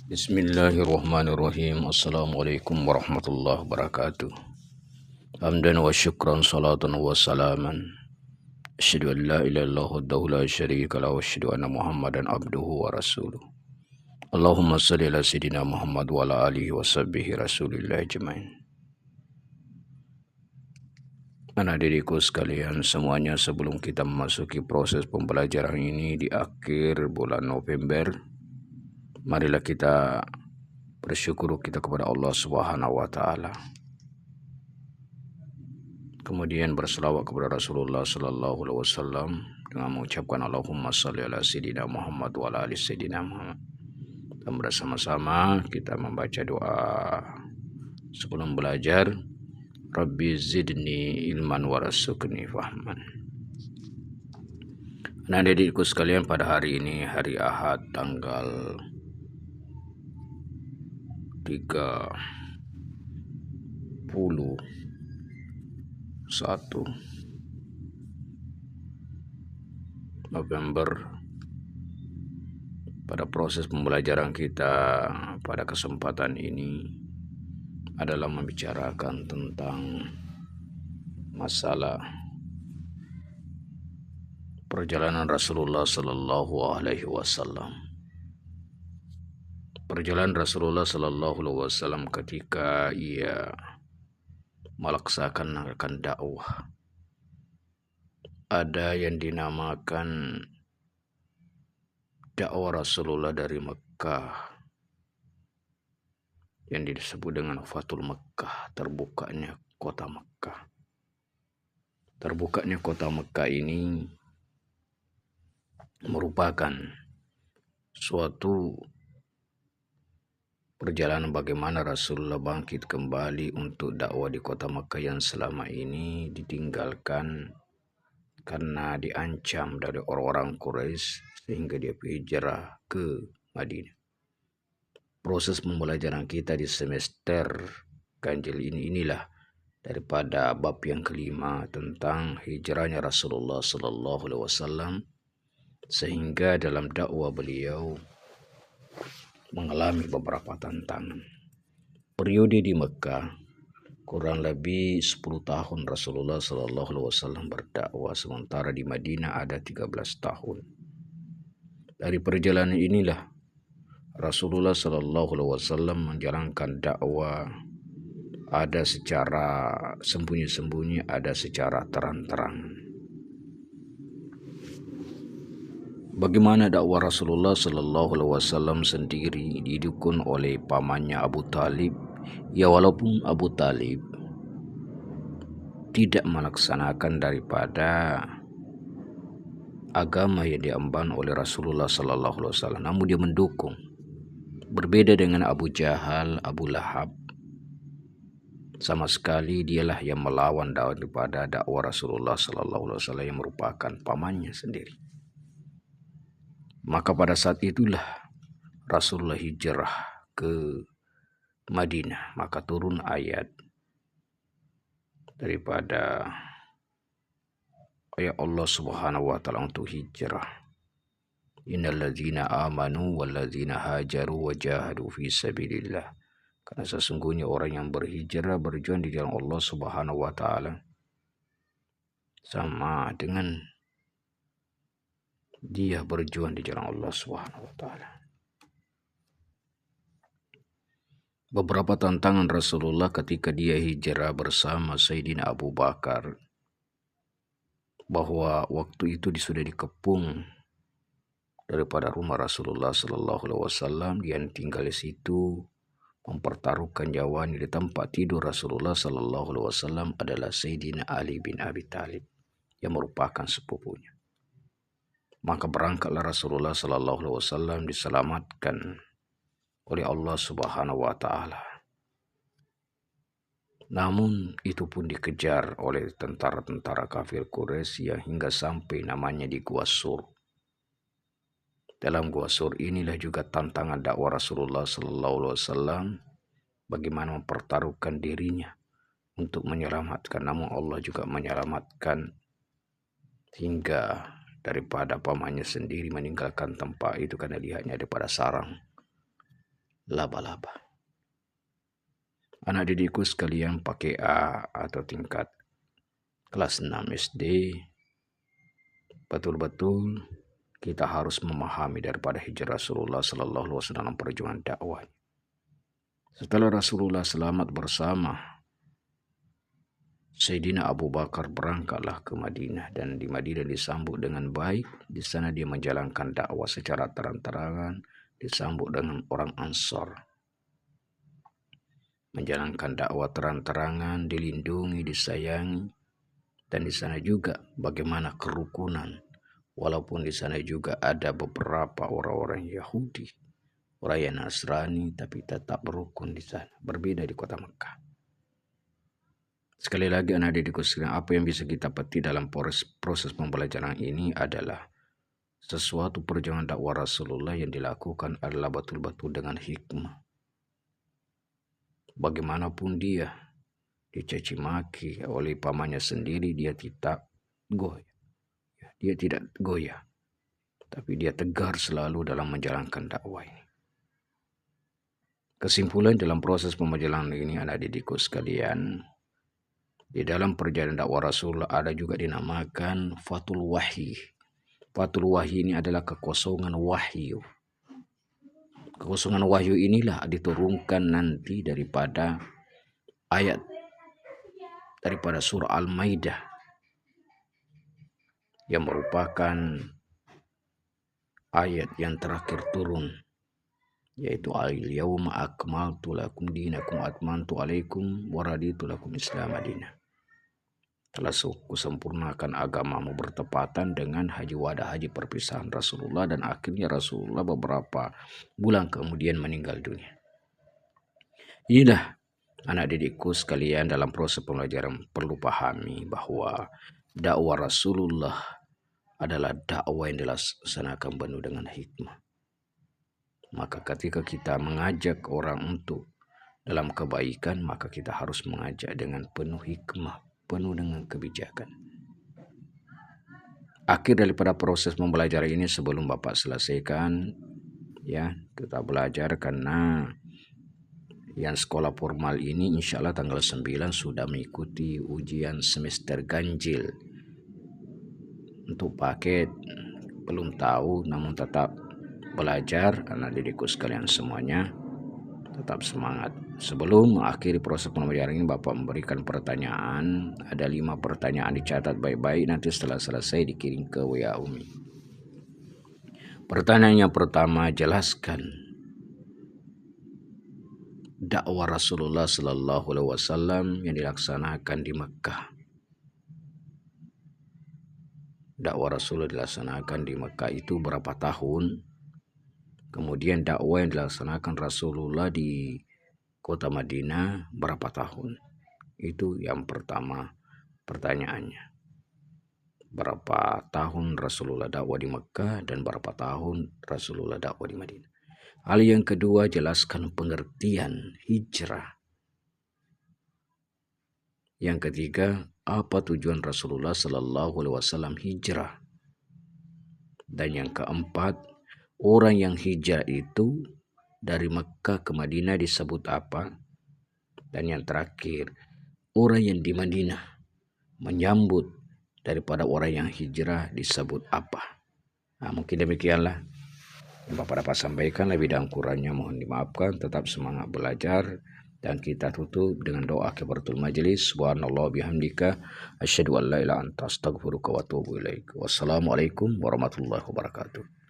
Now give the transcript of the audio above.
Bismillahirrahmanirrahim. Assalamualaikum warahmatullahi wabarakatuh. Hamdan wa syukran salatan wa salaman. Asyhadu an la ilaha illallah wahdahu la syarika lahu wa asyhadu anna Muhammadan abduhu wa rasuluh. Allahumma shalli ala sayyidina Muhammad wa ala alihi wa sahbihi rasulillah ajmain. Anak diriku sekalian semuanya, sebelum kita memasuki proses pembelajaran ini di akhir bulan November, marilah kita bersyukur kita kepada Allah Subhanahu wa taala. Kemudian berselawat kepada Rasulullah sallallahu alaihi wasallam dengan mengucapkan Allahumma shalli ala sayyidina Muhammad wa ala ali sayyidina Muhammad. Dan bersama-sama kita membaca doa sebelum belajar. Rabbi zidni ilman warzuqni fahman. Nah, adikku sekalian, pada hari ini hari Ahad tanggal 31 November, pada proses pembelajaran kita pada kesempatan ini adalah membicarakan tentang masalah perjalanan Rasulullah sallallahu alaihi wasallam. Perjalanan Rasulullah sallallahu alaihi wasallam ketika ia melaksanakan dakwah. Ada yang dinamakan dakwah Rasulullah dari Mekah, yang disebut dengan Fathul Mekah, terbukanya kota Mekah. Terbukanya kota Mekah ini merupakan suatu perjalanan bagaimana Rasulullah bangkit kembali untuk dakwah di kota Mekah yang selama ini ditinggalkan karena diancam dari orang-orang Quraisy, sehingga dia hijrah ke Madinah. Proses pembelajaran kita di semester ganjil inilah daripada bab yang kelima tentang hijrahnya Rasulullah sallallahu alaihi wasallam, sehingga dalam dakwah beliau mengalami beberapa tantangan. Periode di Mekah kurang lebih 10 tahun Rasulullah sallallahu alaihi wasallam berdakwah, sementara di Madinah ada 13 tahun. Dari perjalanan inilah Rasulullah sallallahu alaihi wasallam menjalankan dakwah, ada secara sembunyi-sembunyi, ada secara terang-terangan. Bagaimana dakwah Rasulullah sallallahu alaihi wasallam sendiri didukung oleh pamannya Abu Talib. Ya, walaupun Abu Talib tidak melaksanakan daripada agama yang diemban oleh Rasulullah sallallahu alaihi wasallam, namun dia mendukung. Berbeda dengan Abu Jahal, Abu Lahab, sama sekali dialah yang melawan daripada dakwah Rasulullah sallallahu alaihi wasallam yang merupakan pamannya sendiri. Maka pada saat itulah Rasulullah hijrah ke Madinah, maka turun ayat daripada ayat Allah Subhanahu wa taala untuk hijrah. Innal ladzina amanu wal ladzina hajaru wa jahadu fi sabilillah. Karena sesungguhnya orang yang berhijrah, berjuang di jalan Allah Subhanahu wa taala, sama dengan dia berjuang di jalan Allah Subhanahu wa taala. Beberapa tantangan Rasulullah ketika dia hijrah bersama Sayyidina Abu Bakar, bahwa waktu itu sudah dikepung daripada rumah Rasulullah sallallahu alaihi wasallam, dia tinggal di situ mempertaruhkan nyawanya. Di tempat tidur Rasulullah sallallahu alaihi wasallam adalah Sayyidina Ali bin Abi Thalib yang merupakan sepupunya. Maka berangkatlah Rasulullah sallallahu alaihi wasallam, diselamatkan oleh Allah Subhanahu wa taala. Namun itu pun dikejar oleh tentara-tentara kafir Quraisy yang hingga sampai namanya di Gua Sur. Dalam Gua Sur inilah juga tantangan dakwah Rasulullah sallallahu alaihi wasallam, bagaimana mempertaruhkan dirinya untuk menyelamatkan, namun Allah juga menyelamatkan hingga daripada pamannya sendiri meninggalkan tempat itu karena lihatnya daripada sarang laba-laba. Anak didikku sekalian pakai A atau tingkat kelas 6 SD, betul-betul kita harus memahami daripada hijrah Rasulullah Sallallahu Alaihi Wasallam dalam perjuangan dakwah. Setelah Rasulullah selamat bersama Sayyidina Abu Bakar, berangkatlah ke Madinah, dan di Madinah disambut dengan baik. Di sana dia menjalankan dakwah secara terang-terangan, disambut dengan orang Ansor. Menjalankan dakwah terang-terangan, dilindungi, disayangi, dan di sana juga bagaimana kerukunan. Walaupun di sana juga ada beberapa orang-orang Yahudi, orang yang Nasrani, tapi tetap berukun di sana. Berbeda di kota Mekah. Sekali lagi anak didikku sekalian, apa yang bisa kita petik dalam proses pembelajaran ini adalah sesuatu perjuangan dakwah Rasulullah yang dilakukan adalah betul-betul dengan hikmah. Bagaimanapun dia dicaci maki oleh pamannya sendiri, dia tidak goyah. Dia tidak goyah, tapi dia tegar selalu dalam menjalankan dakwah ini. Kesimpulan dalam proses pembelajaran ini anak didikku sekalian, di dalam perjalanan dakwah Rasulullah ada juga dinamakan Fatul Wahyi. Fatul Wahyi ini adalah kekosongan wahyu. Kekosongan wahyu inilah diturunkan nanti daripada ayat daripada surah Al-Maidah yang merupakan ayat yang terakhir turun, yaitu al-yawma akmaltu lakum dinakum atmantu alaikum waraditu lakum Islam madinah. Telah kusempurnakan agamamu bertepatan dengan haji wada, haji perpisahan Rasulullah, dan akhirnya Rasulullah beberapa bulan kemudian meninggal dunia. Inilah anak didikku sekalian, dalam proses pembelajaran perlu pahami bahwa dakwah Rasulullah adalah dakwah yang dilaksanakan penuh dengan hikmah. Maka ketika kita mengajak orang untuk dalam kebaikan, maka kita harus mengajak dengan penuh hikmah, penuh dengan kebijakan. Akhir daripada proses pembelajaran ini, sebelum Bapak selesaikan, ya, kita belajar karena yang sekolah formal ini insya Allah tanggal 9 sudah mengikuti ujian semester ganjil. Untuk paket belum tahu, namun tetap belajar. Anak didikku sekalian semuanya, tetap semangat. Sebelum mengakhiri proses pembelajaran ini, Bapak memberikan pertanyaan. Ada 5 pertanyaan, dicatat baik-baik. Nanti setelah selesai dikirim ke WA Umi. Pertanyaan yang pertama, jelaskan dakwah Rasulullah Sallallahu Alaihi Wasallam yang dilaksanakan di Mekah. Dakwah Rasulullah dilaksanakan di Mekah itu berapa tahun? Kemudian dakwah yang dilaksanakan Rasulullah di kota Madinah berapa tahun? Itu yang pertama pertanyaannya. Berapa tahun Rasulullah dakwah di Mekah dan berapa tahun Rasulullah dakwah di Madinah? Hal yang kedua, jelaskan pengertian hijrah. Yang ketiga, apa tujuan Rasulullah Sallallahu Alaihi Wasallam hijrah? Dan yang keempat, orang yang hijrah itu dari Mekah ke Madinah disebut apa? Dan yang terakhir, orang yang di Madinah menyambut daripada orang yang hijrah disebut apa? Nah, mungkin demikianlah yang Bapak dapat sampaikan. Lebih dan kurangnya mohon dimaafkan. Tetap semangat belajar, dan kita tutup dengan doa kifaratul majelis. Subhanallah bihamdika asyhadu an la ilaha illa anta astaghfiruka wa atubu ilaik. Wassalamualaikum warahmatullahi wabarakatuh.